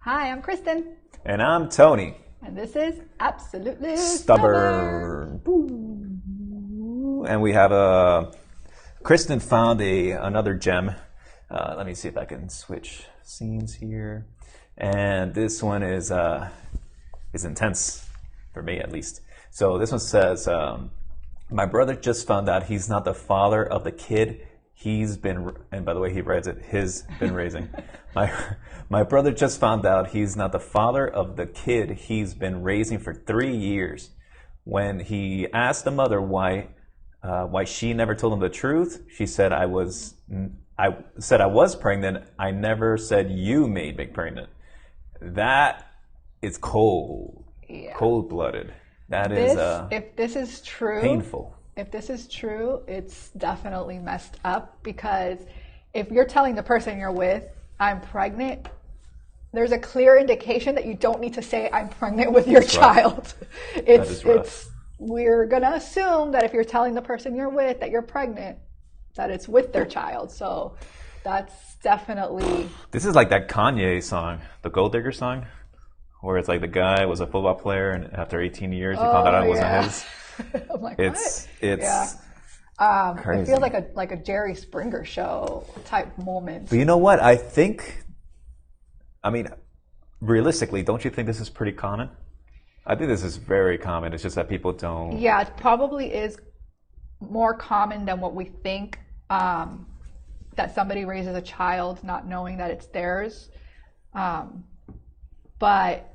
Hi, I'm Kristen. And I'm Tony. And this is Absolutely Stubborn. And we have Kristen found another gem. Let me see if I can switch scenes here. And this one is intense, for me at least. So this one says, my brother just found out he's not the father of the kid he's been, and by the way, he writes it, his been raising. My brother just found out he's not the father of the kid he's been raising for 3 years. When he asked the mother why she never told him the truth, she said, I was pregnant. I never said you made me pregnant. That is cold, cold-blooded. That is if this is true, painful. If this is true, it's definitely messed up, because if you're telling the person you're with, I'm pregnant, there's a clear indication that you don't need to say I'm pregnant with your child. We're going to assume that if you're telling the person you're with that you're pregnant, that it's with their child. So that's definitely... This is like that Kanye song, the Gold Digger song, where it's like the guy was a football player and after 18 years he found out it wasn't his. I'm like, it's crazy. It feels like a Jerry Springer show type moment. But you know what? Realistically, don't you think this is pretty common? I think this is very common. It's just that people don't... Yeah, it probably is more common than what we think, that somebody raises a child not knowing that it's theirs. But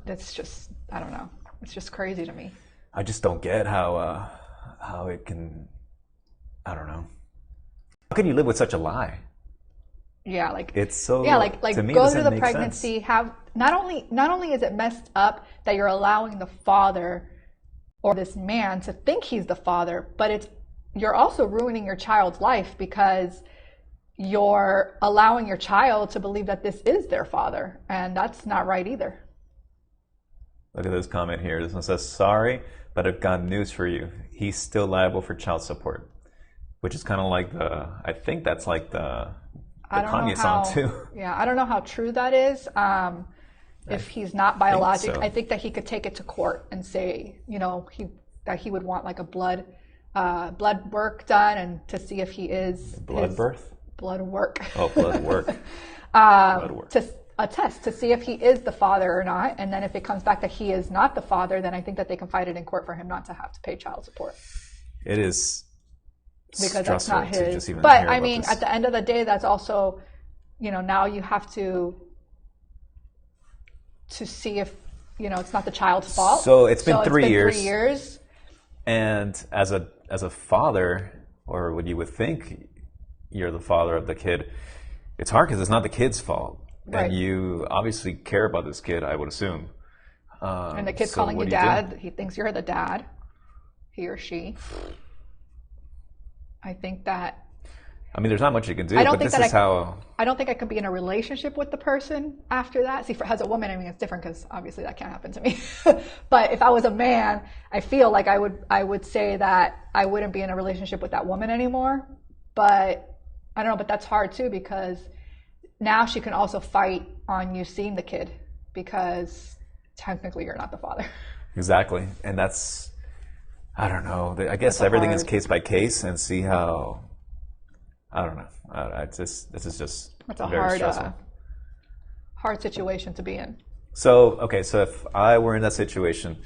that's just, I don't know. It's just crazy to me. I just don't get how it can, I don't know. How can you live with such a lie? Yeah, like it's so. Yeah, like to me, go through the pregnancy. Sense. Have not only is it messed up that you're allowing the father or this man to think he's the father, but you're also ruining your child's life, because you're allowing your child to believe that this is their father, and that's not right either. Look at this comment here. This one says, sorry, but I've got news for you. He's still liable for child support, which is kind of like I think that's like the Kanye song too. Yeah, I don't know how true that is. If he's not biologic, so. I think that he could take it to court and say, that he would want like a blood work done, and to see if he is blood work. Oh, blood work. Blood work. To attest to see if he is the father or not, and then if it comes back that he is not the father, then I think that they can fight it in court for him not to have to pay child support. It is because that's not his. But I mean, at the end of the day, that's also, now you have to see if it's not the child's fault. So it's been 3 years. 3 years. And as a father, or what you would think you're the father of the kid, it's hard because it's not the kid's fault. Right. And you obviously care about this kid, I would assume. And the kid's calling you dad. He thinks you're the dad, he or she. I think that... there's not much you can do, but this is how... I don't think I could be in a relationship with the person after that. See, as a woman, it's different, because obviously that can't happen to me. But if I was a man, I feel like I would say that I wouldn't be in a relationship with that woman anymore. But I don't know, but that's hard too, because now she can also fight on you seeing the kid, because technically you're not the father. Exactly. And that's, I don't know. I guess everything is case by case, and see how, I don't know. This is just very stressful. Hard situation to be in. So if I were in that situation,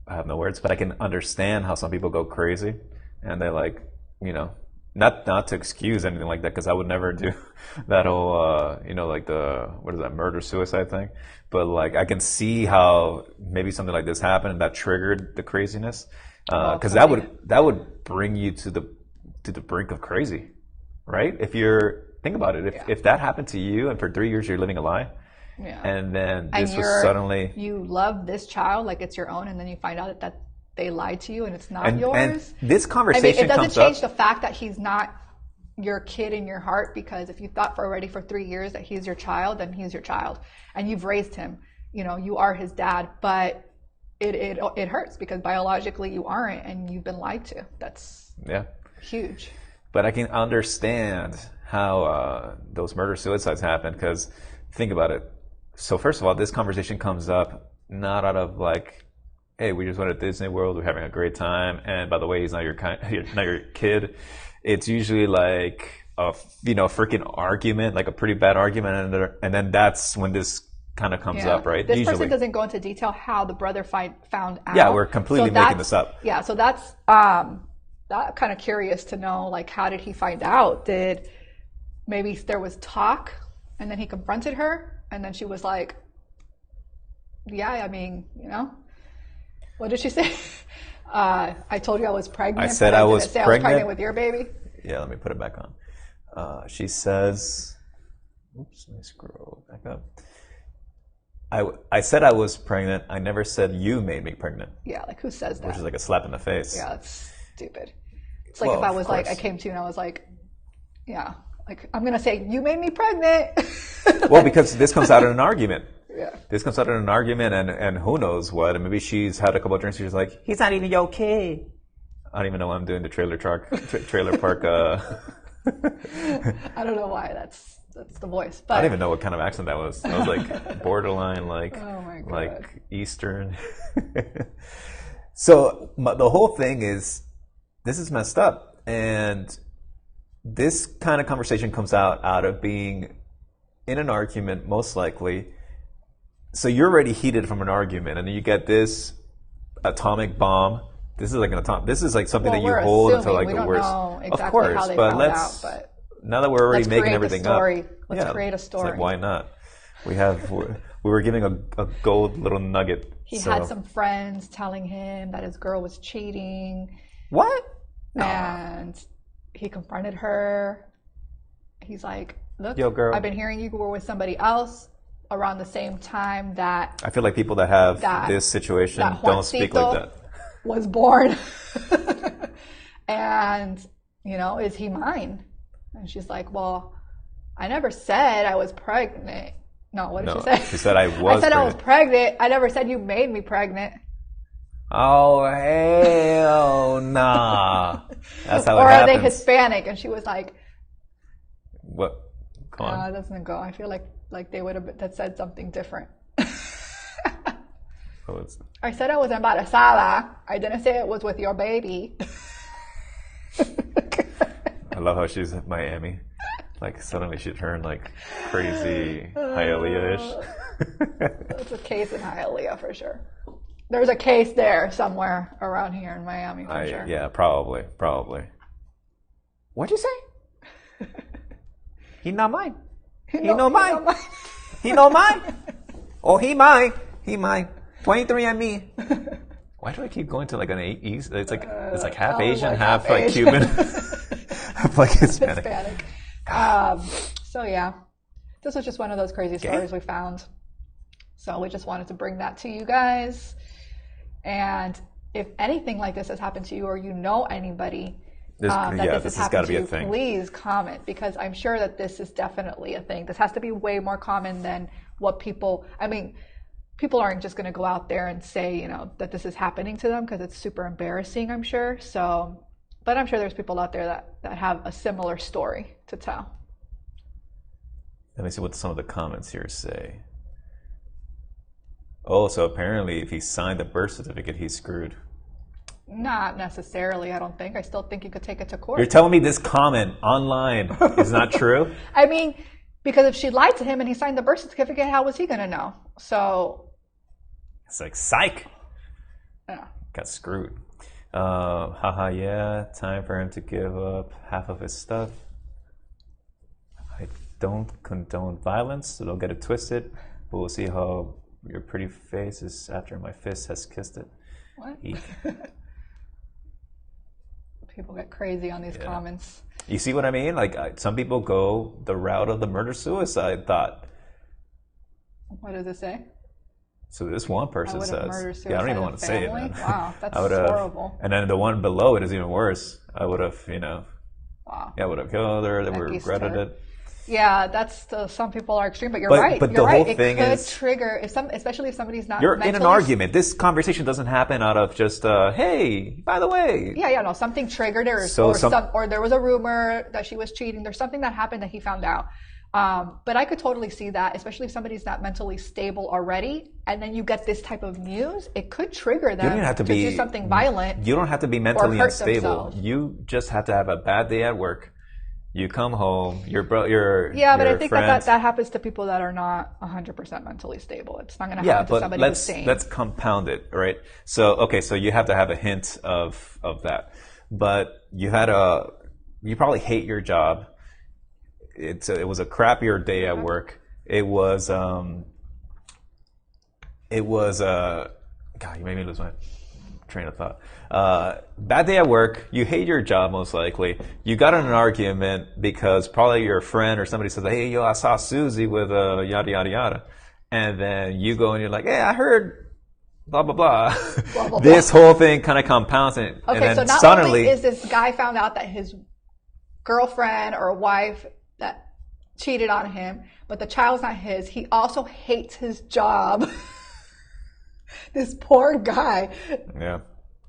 I have no words, but I can understand how some people go crazy, and they not to excuse anything like that, because I would never do that whole, what is that, murder-suicide thing? But I can see how maybe something like this happened and that triggered the craziness, because that would bring you to the brink of crazy, right? Think about it, if that happened to you, and for 3 years you're living a lie. Yeah. And then this was suddenly... You love this child like it's your own, and then you find out that they lied to you and it's not yours. And this conversation it doesn't change the fact that he's not your kid in your heart, because if you thought already for 3 years that he's your child, then he's your child. And you've raised him. You are his dad, but it hurts, because biologically you aren't, and you've been lied to. That's huge. But I can understand how those murder-suicides happen, because think about it. So first of all, this conversation comes up not out of like, hey, we just went to Disney World, we're having a great time, and by the way, he's not your not your kid. It's usually like a freaking argument, like a pretty bad argument, and then that's when this kind of comes up, right? This usually. person doesn't go into detail how the brother found out. Yeah, we're completely making this up. Yeah, so that's that kind of curious to know, like, how did he find out? Did maybe there was talk, and then he confronted her, and then she was like, yeah, I mean, what did she say? I told you I was pregnant. I said I was pregnant with your baby. Yeah, let me put it back on. She says, oops, let me scroll back up. I said I was pregnant. I never said you made me pregnant. Yeah, like, who says that? Which is like a slap in the face. Yeah, that's stupid. It's like if I was like, I came to you and I was like, yeah, like, I'm going to say, you made me pregnant. Well, because this comes out in an argument. Yeah. This comes out in an argument, and who knows what. And maybe she's had a couple of drinks. She's like, he's not even your kid. I don't even know why I'm doing the trailer park. I don't know why that's the voice. But I don't even know what kind of accent that was. That was like borderline, like, oh my God, like Eastern. So the whole thing is, this is messed up, and this kind of conversation comes out of being in an argument, most likely. So you're already heated from an argument, and then you get this atomic bomb. This is like an atomic. This is like something that you hold until like the worst. Know exactly of course, how they but found let's. Out, but now that we're already making everything up, let's create a story. It's like, why not? We were giving a gold little nugget. He had some friends telling him that his girl was cheating. What? No. And he confronted her. He's like, look, yo, girl, I've been hearing you were with somebody else around the same time that... I feel like people that have this situation don't speak like that. Was born. And, is he mine? And she's like, well, I never said I was pregnant. No, what did she say? She said I was I was pregnant. I never said you made me pregnant. Oh, hell nah. That's how it happens. Or are they Hispanic? And she was like... What? Come on. It doesn't go. I feel like they would have said something different. I said I was embarazada. I didn't say it was with your baby. I love how she's in Miami. Like, suddenly she turned like crazy Hialeah-ish. It's a case in Hialeah for sure. There's a case there somewhere around here in Miami for sure. Yeah, probably. What'd you say? He not mine. He no mine. He no mine. Oh, he mine. He mine. 23 and me. Why do I keep going to like an East? It's like half Asian, half like Cuban, half like Hispanic. So yeah, this was just one of those crazy stories we found. So we just wanted to bring that to you guys. And if anything like this has happened to you, or you know anybody this has happened to you, please comment, because I'm sure that this is definitely a thing. This has to be way more common than what people. I mean, people aren't just going to go out there and say, that this is happening to them, because it's super embarrassing, I'm sure. So, but I'm sure there's people out there that have a similar story to tell. Let me see what some of the comments here say. Oh, so apparently if he signed the birth certificate, he's screwed. Not necessarily, I don't think. I still think you could take it to court. You're telling me this comment online is not true? I mean, because if she lied to him and he signed the birth certificate, how was he going to know? So... It's like, psych! Yeah. Got screwed. Yeah, time for him to give up half of his stuff. I don't condone violence, so don't get it twisted. But we'll see how your pretty face is after my fist has kissed it. What? People get crazy on these comments. You see what I mean? Like, some people go the route of the murder-suicide thought. What does it say? So this one person says, I don't even want to say it, man. Wow, that's horrible. And then the one below it is even worse. I would have, wow. I would have killed her. Then we regretted it. Yeah, that's some people are extreme, but you're But- right. but You're the right. whole It thing could is- trigger especially if somebody's not. You're in an mentally argument. This conversation doesn't happen out of just, hey, by the way. Yeah, no, something triggered her, So or there was a rumor that she was cheating. There's something that happened that he found out. But I could totally see that, especially if somebody's not mentally stable already, and then you get this type of news, it could trigger them You don't have to do something violent. You don't have to be mentally hurt unstable. themselves. You just have to have a bad day at work. You come home, your But I think that happens to people that are not 100% mentally stable. It's not going to happen to somebody who's sane. let's compound it, right? So you have to have a hint of that, but you probably hate your job. It was a crappier day at work. It was God, you made me lose my train of thought. Bad day at work. You hate your job most likely. You got in an argument because probably your friend or somebody says, "Hey, yo, I saw Susie with yada yada yada," and then you go and you're like, "Hey, I heard blah blah blah." Blah, blah, This whole thing kind of compounds it, and Okay, then so not suddenly only is this guy found out that his girlfriend or wife that cheated on him, but the child's not his, he also hates his job. This poor guy. yeah.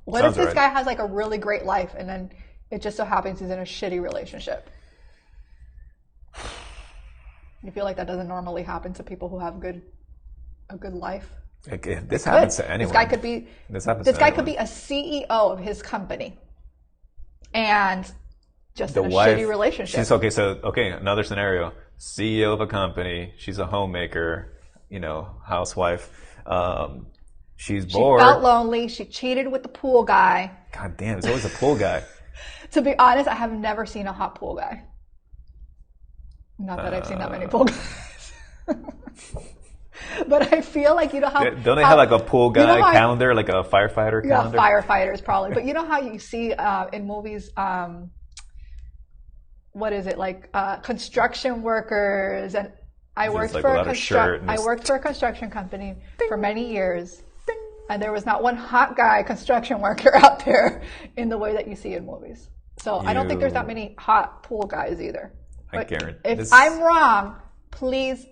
What Sounds if this right. guy has like a really great life and then it just so happens he's in a shitty relationship? You feel like that doesn't normally happen to people who have a good life? This happens to anyone. This guy could be This happens this to guy anyone. could be a CEO of his company and just The in a wife, shitty relationship. Another scenario. CEO of a company, she's a homemaker, housewife. She's She bored. felt lonely. She cheated with the pool guy. God damn, it's always a pool guy. To be honest, I have never seen a hot pool guy. Not that I've seen that many pool guys. But I feel like, how... Don't they have like a pool guy how calendar, like a firefighter Yeah, calendar? firefighters probably. But you know how you see in movies, what is it, like construction workers, and I worked like for without a shirt and I just- worked for a construction company for many years, and there was not one hot guy construction worker out there in the way that you see in movies. So I don't think there's that many hot pool guys either. I But guarantee. if I'm wrong, please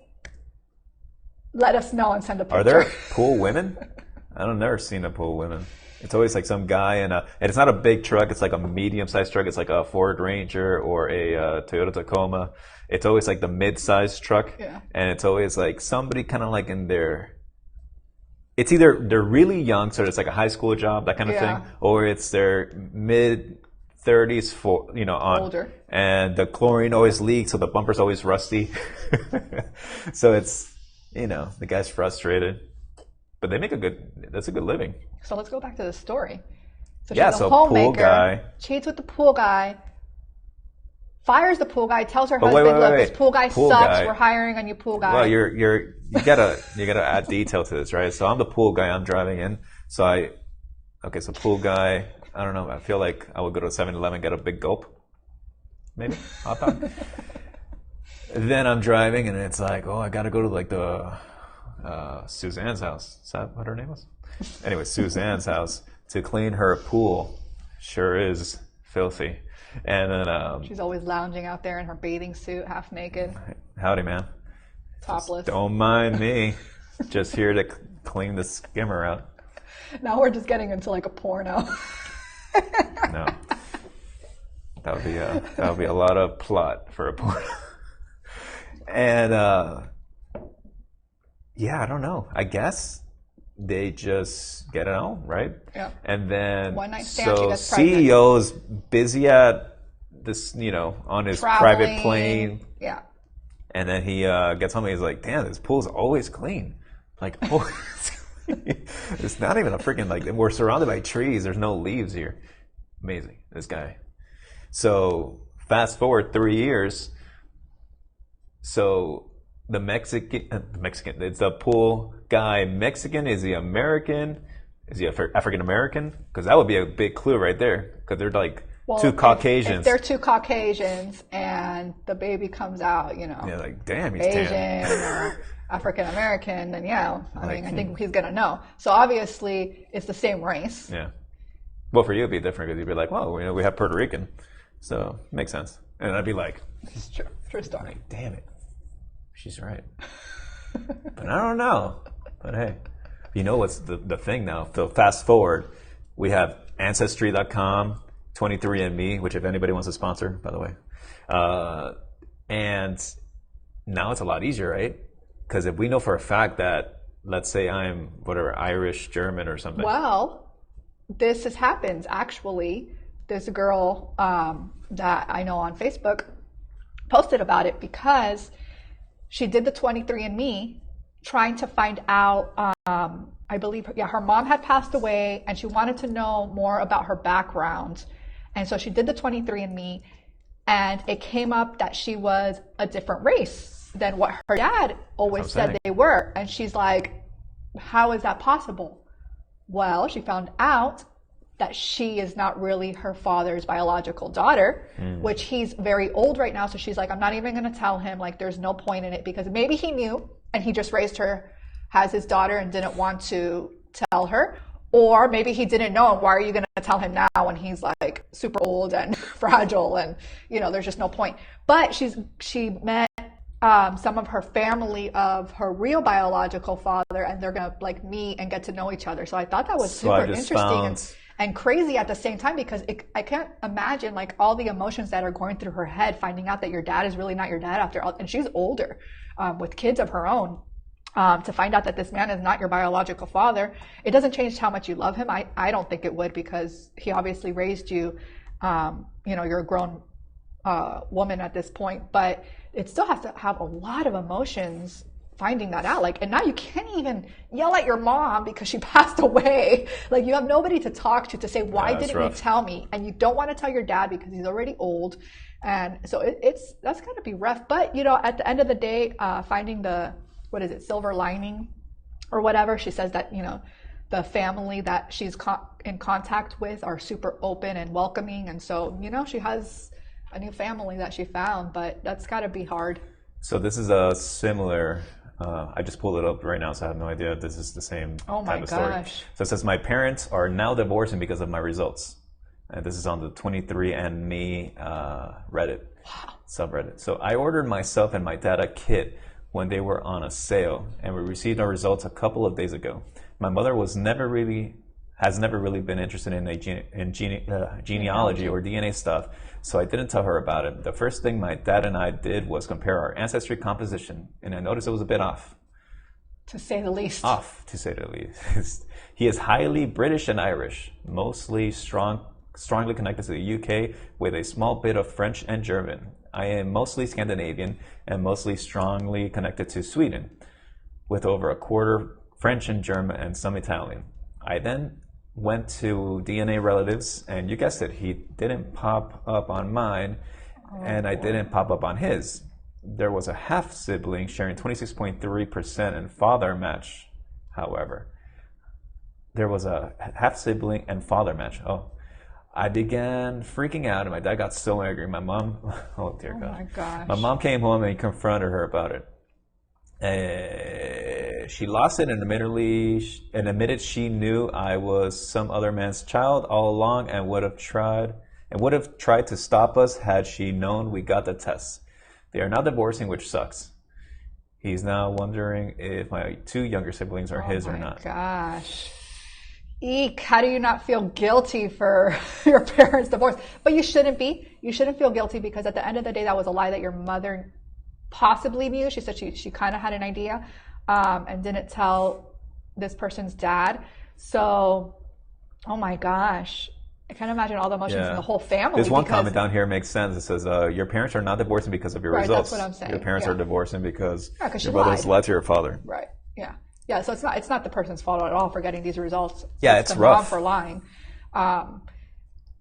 let us know and send a picture. Are there pool women? I've never seen a pool women. It's always like some guy and it's not a big truck. It's like a medium-sized truck. It's like a Ford Ranger or a Toyota Tacoma. It's always like the mid-sized truck, Yeah. and it's always like somebody kind of like in their. It's either they're really young, so it's like a high school job, that kind of Yeah. thing, or it's their mid-30s on, Older. and the chlorine always leaks, so the bumper's always rusty. So it's the guy's frustrated. But they make that's a good living. So let's go back to the story. So Yeah, she's so a pool homemaker, guy. cheats with the pool guy, fires the pool guy, tells her But husband, wait, look, wait. this pool guy Pool sucks, guy. we're hiring a new pool guy. Well, you gotta add detail to this, right? So I'm the pool guy. I'm driving in. So pool guy. I don't know. I feel like I would go to 7-Eleven, get a big gulp, maybe hot dog. Then I'm driving, and it's like, I gotta go to like the Suzanne's house. Is that what her name was? Anyway, Suzanne's house to clean her pool. Sure is filthy. And then She's always lounging out there in her bathing suit, half naked, howdy, man. topless. Don't mind me. Just here to clean the skimmer out. Now we're just getting into like a porno. No, that would be a lot of plot for a porno. And I don't know. I guess they just get it on, right? Yeah. And then One night stand, she gets pregnant. CEO's busy at this, on his private Traveling. plane, Yeah. and then he gets home and he's like, "Damn, this pool's always clean." Like, it's not even a freaking we're surrounded by trees. There's no leaves here. Amazing, this guy. So fast forward 3 years. So the Mexican, it's the pool guy. Mexican? Is he American? Is he African American? Because that would be a big clue right there. Because they're like two Caucasians. If they're two Caucasians and the baby comes out, Yeah, like damn, he's Asian tan. or African American, then I Like, think he's gonna know. So obviously it's the same race. Yeah. Well, for you it'd be different because you'd be like, well, we have Puerto Rican, so makes sense. And I'd be like, It's true. True story. like, damn it, she's right. But I don't know. But hey, you know what's the thing now? So fast forward, we have Ancestry.com, 23andMe, which if anybody wants to sponsor, by the way. And now it's a lot easier, right? Because if we know for a fact that, let's say I'm whatever, Irish, German or something. Well, this has happened actually. This girl that I know on Facebook posted about it because she did the 23andMe trying to find out, I believe, her mom had passed away and she wanted to know more about her background. And so she did the 23andMe and it came up that she was a different race than what her dad always said they were. And she's like, how is that possible? Well, she found out that she is not really her father's biological daughter, which he's very old right now. So she's like, I'm not even going to tell him. Like, there's no point in it because maybe he knew and he just raised her as his daughter and didn't want to tell her. Or maybe he didn't know. Why are you going to tell him now when he's like super old and fragile and, you know, there's just no point. But she met some of her family of her real biological father and they're going to like meet and get to know each other. So I thought that was super interesting and crazy at the same time because I can't imagine like all the emotions that are going through her head finding out that your dad is really not your dad after all. And she's older with kids of her own. To find out that this man is not your biological father, it doesn't change how much you love him. I don't think it would because he obviously raised you. You know, you're a grown woman at this point, but it still has to have a lot of emotions finding that out. Like, and now you can't even yell at your mom because she passed away. Like, you have nobody to talk to say, why didn't you tell me? And you don't want to tell your dad because he's already old. And so that's going to be rough. But, you know, at the end of the day, finding the, what is it, silver lining or whatever. She says that, you know, the family that she's in contact with are super open and welcoming. And so, you know, she has a new family that she found, but that's got to be hard. So this is a similar, I just pulled it up right now, so I have no idea if this is the same type of story. So it says, my parents are now divorcing because of my results. And this is on the 23andMe Reddit subreddit. So I ordered myself and my dad a kit when they were on a sale, and we received our results a couple of days ago. My mother has never really been interested in genealogy or DNA stuff, so I didn't tell her about it. The first thing my dad and I did was compare our ancestry composition, and I noticed it was a bit off. To say the least. Off, to say the least. He is highly British and Irish, mostly strongly connected to the UK, with a small bit of French and German. I am mostly Scandinavian and mostly strongly connected to Sweden, with over a quarter French and German and some Italian. I then went to DNA relatives, and you guessed it, he didn't pop up on mine, and I didn't pop up on his. There was a half sibling sharing 26.3% in father match, however. There was a half sibling and father match. Oh. I began freaking out, and my dad got so angry. My mom, oh dear God. My gosh. My mom came home and confronted her about it. She lost it and admitted she knew I was some other man's child all along and would have tried to stop us had she known we got the test. They are now divorcing, which sucks. He's now wondering if my two younger siblings are his or not. Oh my gosh. Eek, how do you not feel guilty for your parents' divorce? But you shouldn't be. You shouldn't feel guilty because at the end of the day, that was a lie that your mother possibly knew. She said she kind of had an idea and didn't tell this person's dad. So, oh my gosh. I can't imagine all the emotions in the whole family. There's one comment down here makes sense. It says, your parents are not divorcing because of your results. That's what I'm saying. Your parents are divorcing because your brother's lied to your father. Right, yeah. Yeah, so it's not the person's fault at all for getting these results. It's rough. Mom for lying.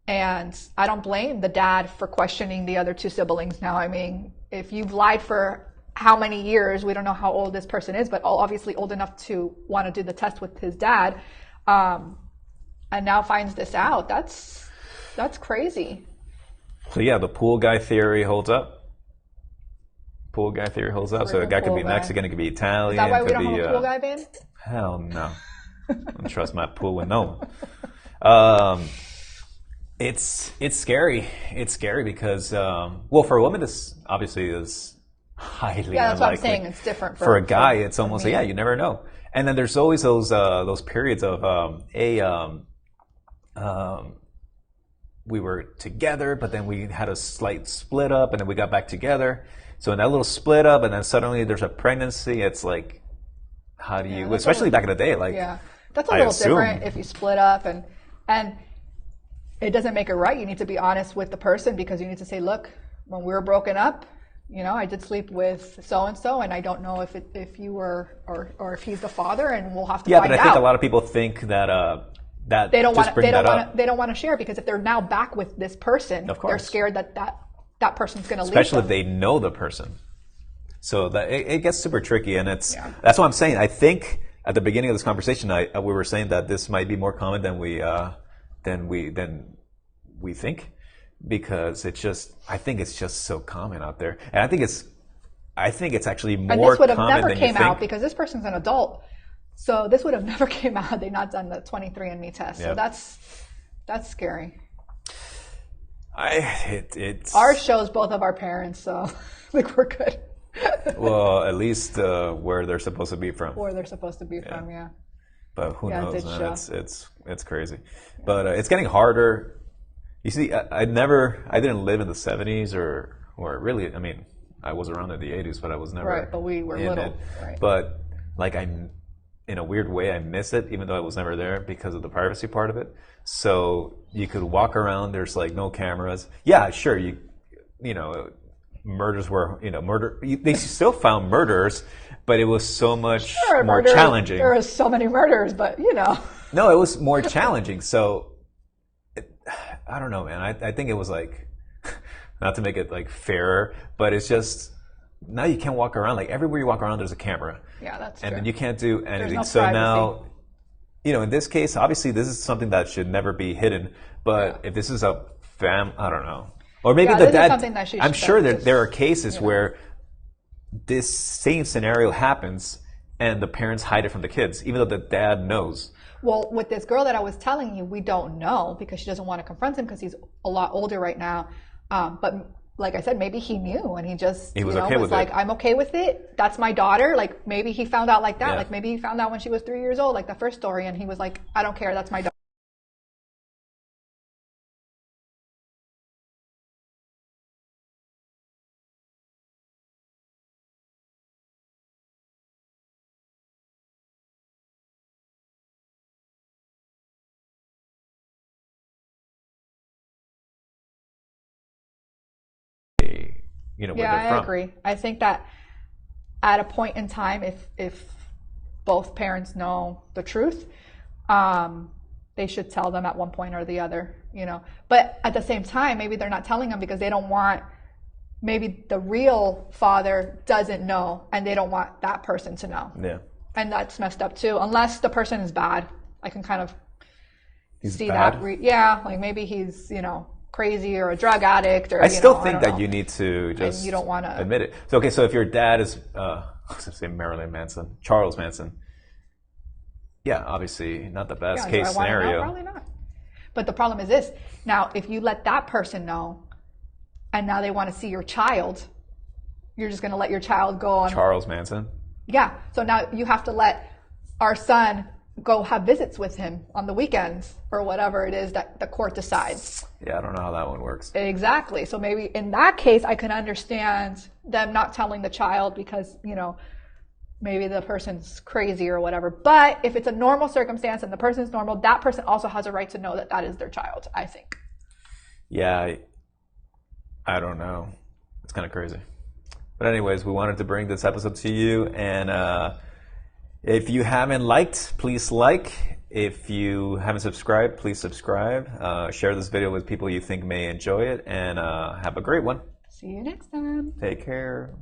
And I don't blame the dad for questioning the other two siblings now. I mean, if you've lied for how many years, we don't know how old this person is, but obviously old enough to want to do the test with his dad, and now finds this out. That's crazy. So yeah, the pool guy theory holds up. Pool guy theory holds up. So the guy could be Mexican, it could be Italian. Is that why we don't have a pool guy ban? Hell no. I don't trust my pool with no one. It's scary. It's scary because well, for a woman, this obviously is highly Yeah, that's what I'm unlikely. saying. It's different For a guy, it's almost me. yeah, you never know. And then there's always those periods of we were together, but then we had a slight split up, and then we got back together. So in that little split up, and then suddenly there's a pregnancy. It's like, how do you? Especially back in the day, like yeah, that's a little different if you split up and it doesn't make it right. You need to be honest with the person because you need to say, look, when we were broken up, you know, I did sleep with so and so, and I don't know if you were or if he's the father, and we'll have to find out. Yeah, but I think a lot of people think that that they don't want to share because if they're now back with this person, they're scared that person's going to leave them. Especially if they know the person. So that it gets super tricky, and that's what I'm saying. I think at the beginning of this conversation, we were saying that this might be more common than we think, because I think it's just so common out there, and I think it's actually more common than you think. And this would have never came out because this person's an adult, so this would have never came out had they not done the 23andMe test. So that's scary. Ours shows both of our parents, so I think we're good. Well, at least where they're supposed to be from. Where they're supposed to be from, yeah. But who knows, man? It's crazy. But it's getting harder. You see, I didn't live in the 70s or really, I mean, I was around in the 80s, but I was never right. But we were little. Right. But like in a weird way, I miss it, even though I was never there because of the privacy part of it. So you could walk around. There's like no cameras. Yeah, sure. You know. Murders were, they still found murders, but it was so much more challenging. There were so many murders, but No, it was more challenging. So, I don't know, man. I think it was like, not to make it like fairer, but it's just, now you can't walk around. Like everywhere you walk around, there's a camera. Yeah, that's true. And then you can't do anything. No so privacy. now, in this case, obviously this is something that should never be hidden. But if this is I don't know. Or maybe the dad. I'm sure that there are cases where this same scenario happens and the parents hide it from the kids, even though the dad knows. Well, with this girl that I was telling you, we don't know because she doesn't want to confront him because he's a lot older right now. But like I said, maybe he knew and he was okay with like, I'm okay with it. That's my daughter. Like maybe he found out like that. Yeah. Like maybe he found out when she was 3 years old, like the first story, and he was like, I don't care. That's my daughter. I agree. I think that at a point in time, if both parents know the truth, they should tell them at one point or the other, But at the same time, maybe they're not telling them because they don't want, maybe the real father doesn't know and they don't want that person to know. Yeah. And that's messed up too, unless the person is bad. I can kind of see bad? that. Like maybe he's, crazy or a drug addict or I still think that you need to just and you don't want to admit it. So so if your dad is I was going to say Marilyn Manson, Charles Manson, yeah, obviously not the best case scenario. Probably not. But the problem is this: now if you let that person know and now they want to see your child, you're just going to let your child go on Charles Manson? Yeah. So now you have to let our son go have visits with him on the weekends or whatever it is that the court decides. Yeah, I don't know how that one works. Exactly. So maybe in that case, I can understand them not telling the child because, maybe the person's crazy or whatever. But if it's a normal circumstance and the person's normal, that person also has a right to know that is their child, I think. Yeah, I don't know. It's kind of crazy. But anyways, we wanted to bring this episode to you, and if you haven't liked, please like. If you haven't subscribed, please subscribe. Share this video with people you think may enjoy it, and have a great one. See you next time. Take care.